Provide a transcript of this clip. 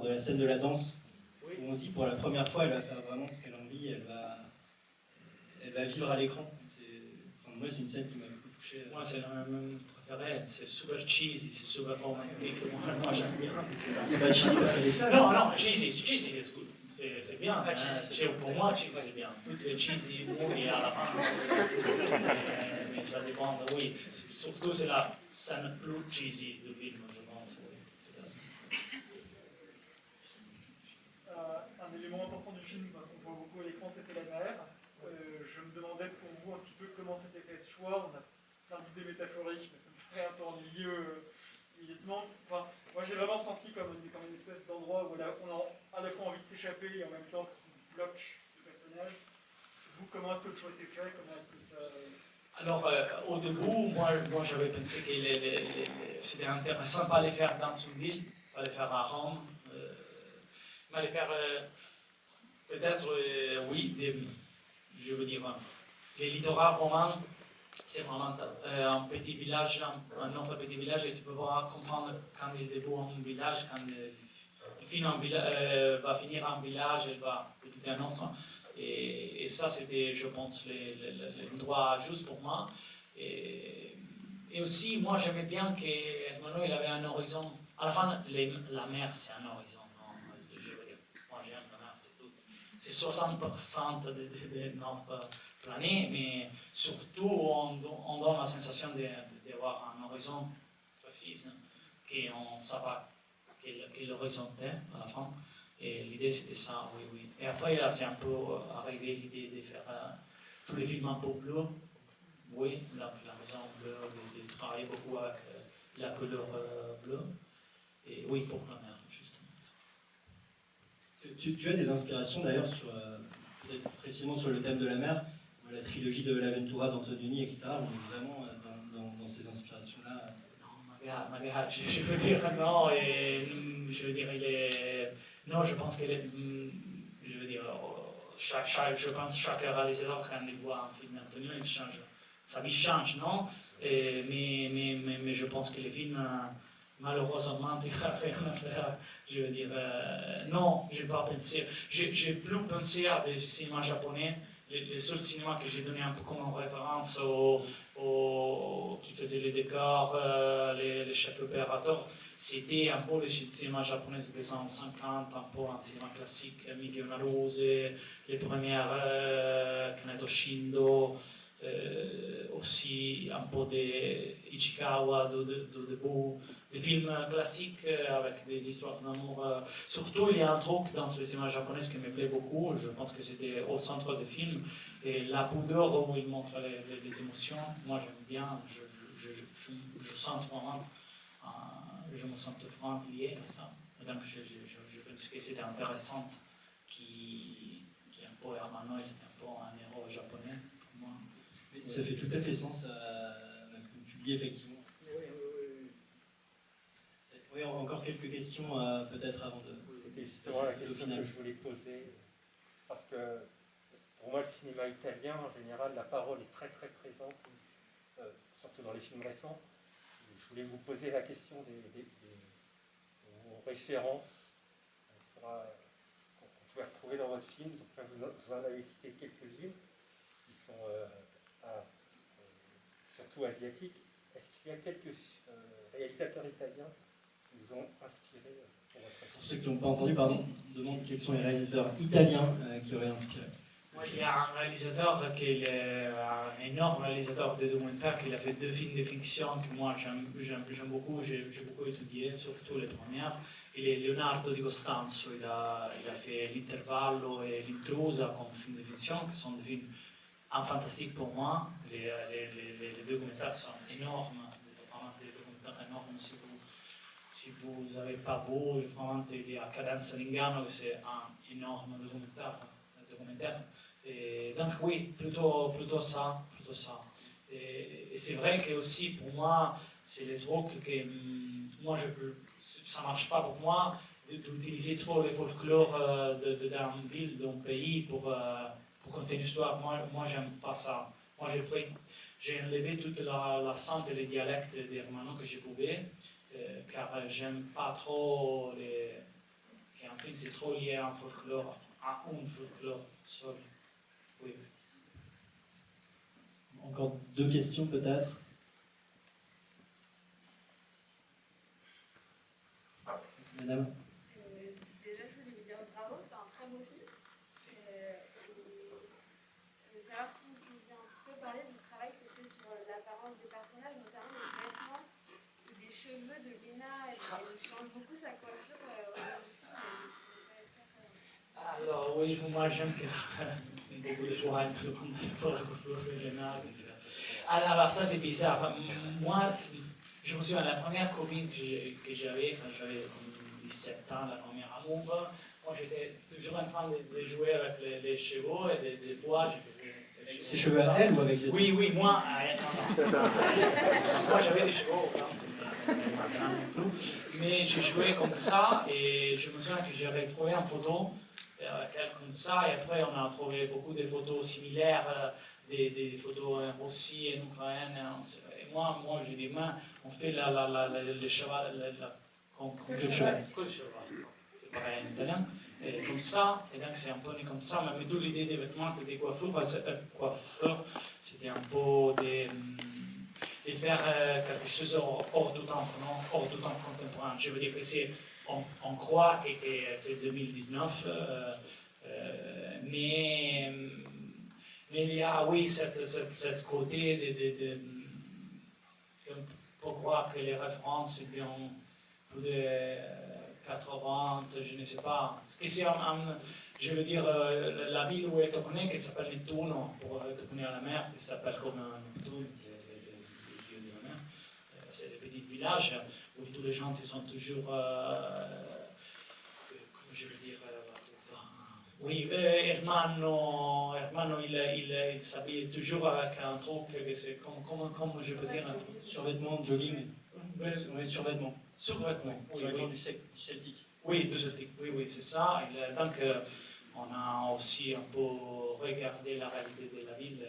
de la scène de la danse, Oui. où on se dit pour la première fois, elle va faire vraiment ce qu'elle a envie, elle va vivre à l'écran. Enfin, moi, c'est une scène qui m'a beaucoup touché. Moi, c'est mon préféré. C'est super cheesy, c'est super romantique. Moi j'aime bien. C'est pas cheesy parce qu'elle est seule. Non, cheesy is good. C'est bien. Ah, cheesy, Pour moi, cheesy, c'est bien. Toutes les cheesy, oui, à la fin. Mais ça dépend, oui. Surtout, c'est la scène plus cheesy du film, je pense. Oui. Un élément important du film qu'on voit beaucoup à l'écran, c'était la mer. Je me demandais pour vous un petit peu comment c'était fait ce choix. On a plein d'idées métaphoriques, mais ça me paraît un peu ennuyeux immédiatement. Enfin, moi j'ai vraiment ressenti comme une espèce d'endroit où on a à la fois envie de s'échapper et en même temps qui bloque le personnage. Vous, comment est-ce que le choix s'est fait? Comment est-ce que ça... Alors, au début, moi j'avais pensé que c'était intéressant pas les faire dans une ville, pas les faire à Rome, mais les faire peut-être, oui, je veux dire, les littoraux romains, c'est vraiment un petit village, un autre petit village, et tu peux pas comprendre quand il est beau un village, quand le film va finir en village, elle va écouter un autre. Et ça, c'était, je pense, l'endroit juste pour moi. Et aussi, moi, j'aimais bien qu'Hermano, il avait un horizon. À la fin, la mer, c'est un horizon. Non, je veux dire, moi, j'aime la mer, c'est tout. C'est 60% de notre planète, mais surtout, on donne la sensation d'avoir un horizon précis, qu'on ne sait pas quel horizon est à la fin. Et l'idée, c'était ça, oui. Et après, là, c'est un peu arrivé l'idée de faire tous les films un peu bleus. Oui, donc la maison bleue, de travailler beaucoup avec la couleur bleue. Et oui, pour la mer, justement. Tu as des inspirations d'ailleurs, peut-être précisément sur le thème de la mer, la trilogie de l'Aventura d'Antonioni, etc. On est vraiment dans ces inspirations-là. Non, magari, je veux dire non, et je veux dire, non, je pense que je veux dire, je pense chaque réalisateur, quand il voit un film d'Antonioni, il change, sa vie change, non? Mais je pense que les films, malheureusement, il n'y a rien à faire. Je veux dire, non, je n'ai pas pensé. J'ai plus pensé à des cinémas japonais. Les seuls cinémas que j'ai donné un peu comme référence qui faisaient les décors, les chefs opérateurs, c'était un peu les cinémas japonais des années 50, un peu un cinéma classique, Mikio Naruse, les premières Kaneto Shindo, aussi un peu de Ichikawa, des films classiques avec des histoires d'amour. Surtout, il y a un truc dans les cinémas japonais qui me plaît beaucoup, je pense que c'était au centre du film, et la pudeur où il montre les émotions, moi j'aime bien, je sens vraiment, je me sens vraiment lié à ça. Et donc je pense que c'était intéressant qui est un peu Hermano, c'est un peu un héros japonais pour moi. Ça fait tout à fait sens à publier, effectivement. Oui, encore quelques questions peut-être avant de... C'était justement la question que je voulais poser, parce que pour moi le cinéma italien, en général, la parole est très très présente, surtout dans les films récents. Je voulais vous poser la question des références qu'on pouvait retrouver dans votre film. Donc, vous en avez cité quelques-unes qui sont surtout asiatiques. Est-ce qu'il y a quelques réalisateurs italiens qui vous ont inspiré pour votre film? Pour ceux qui n'ont pas entendu, pardon, demande quels sont les réalisateurs italiens qui auraient inspiré. Moi, il y a un réalisateur qui est un énorme réalisateur de documentaires, qui a fait 2 films de fiction que moi j'aime beaucoup, j'ai beaucoup étudié, surtout les premières. Il est Leonardo Di Costanzo, il a fait L'Intervallo et L'Intrusa comme film de fiction, qui sont des films fantastiques pour moi. Les documentaires sont énormes, vraiment des documentaires énormes. Si vous n'avez pas vu, vraiment, il y a Cadenza d'Inganno, c'est un énorme documentaire. Et donc oui, plutôt ça. Et c'est vrai que aussi pour moi, c'est les trucs que moi, ça ne marche pas pour moi d'utiliser trop le folklore d'un ville, d'un pays pour conter une histoire. Moi j'aime pas ça. Moi j'ai enlevé toute l'accent et les dialectes d'Hermano que je pouvais, car j'aime pas trop c'est trop lié à un folklore seul. Oui. Encore 2 questions peut-être. Madame. Déjà, je voulais vous dire bravo, c'est un très beau film. Savoir si vous pouviez un petit peu parler du travail qui était sur l'apparence des personnages, notamment les vêtements ou des cheveux de Lena. Elle change beaucoup sa coiffure au long du film. Alors oui, moi j'aime que beaucoup de joie pour la coiffure de Lena. Alors ça c'est bizarre. Moi, je me souviens, la première copine que j'avais, quand j'avais 17 ans, la première amour, moi j'étais toujours en train de jouer avec les chevaux et des fois je faisais... Avec ses cheveux à elle ou avec les Oui, oui, moi, moi j'avais des chevaux, mais j'ai joué comme ça et je me souviens que j'ai retrouvé une photo avec elle comme ça et après on a trouvé beaucoup de photos similaires, des photos en Russie, en Ukraine. Et moi j'ai dit, on fait le cheval, le cheval. C'est pareil en italien. Et comme ça, et donc c'est un peu comme ça, mais d'où l'idée des vêtements et des coiffures, c'était un peu de faire quelque chose hors du temps, non? Hors du temps contemporain. Je veux dire que on croit que c'est 2019, mais il y a, oui, cette côté pour croire que les références viennent plus de 80, je ne sais pas. Je veux dire, la ville où est tournée, qui s'appelle Nettuno, pour tourner à la mer, qui s'appelle comme Neptune, le dieu de la mer. C'est des petits villages où tous les gens ils sont toujours, comment je veux dire, oui, Hermano, il s'habille toujours avec un truc, c'est comme je peux dire, Survêtement, jogging. Oui, survêtement. Survêtement, Survêtement du celtique. Oui, du celtique, oui, c'est ça. Donc, on a aussi un peu regardé la réalité de la ville.